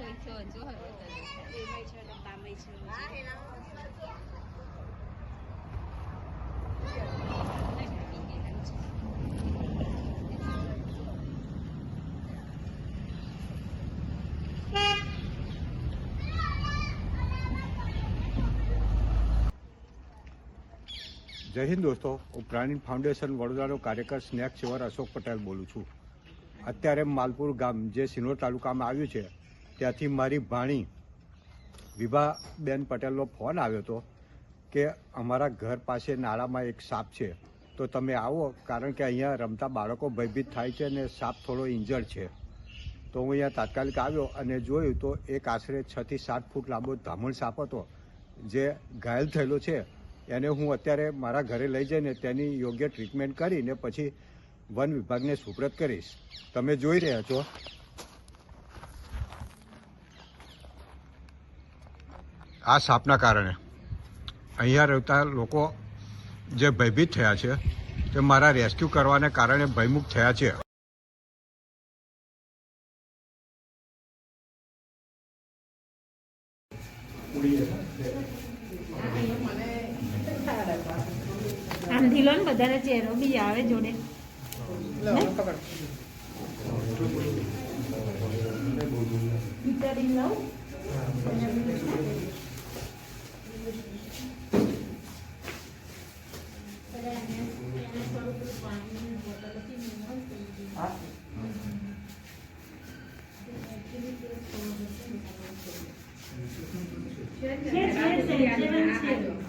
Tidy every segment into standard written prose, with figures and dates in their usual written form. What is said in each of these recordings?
જય હિન્દ દોસ્તો, હું પ્રાણી ફાઉન્ડેશન વડોદરાનો કાર્યકર સ્નેક સેવર અશોક પટેલ બોલું છું. અત્યારે માલપુર ગામ જે સિનોર તાલુકામાં આવ્યું છે ત્યાંથી મારી ભાણી વિભાબેન પટેલનો ફોન આવ્યો હતો કે અમારા ઘર પાસે નાળામાં એક સાપ છે, તો તમે આવો, કારણ કે અહીંયા રમતા બાળકો ભયભીત થાય છે અને સાપ થોડો ઇન્જર્ડ છે. તો હું અહીંયા તાત્કાલિક આવ્યો અને જોયું તો એક આશરે 6 થી 7 ફૂટ લાંબો ધામણ સાપ હતો જે ઘાયલ થયેલો છે. એને હું અત્યારે મારા ઘરે લઈ જઈને તેની યોગ્ય ટ્રીટમેન્ટ કરીને પછી વન વિભાગને સુપ્રત કરીશ. તમે જોઈ રહ્યા છો આ સાપના કારણે અહીંયા રહેતા લોકો જે ભયભીત થયા છે તે મારા રેસ્ક્યુ કરવાને કારણે ભયમુક્ત થયા છે. આંધી લો ને બધાને ચહેરો બી આવે જોડે.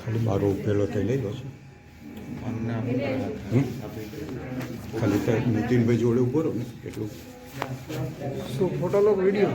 ખાલી મારો પેલો થઈ લઈ લો છો, ખાલી તો નીતિનભાઈ જોડે ઉભો રહો ને એટલું. ફોટો લો, વિડીયો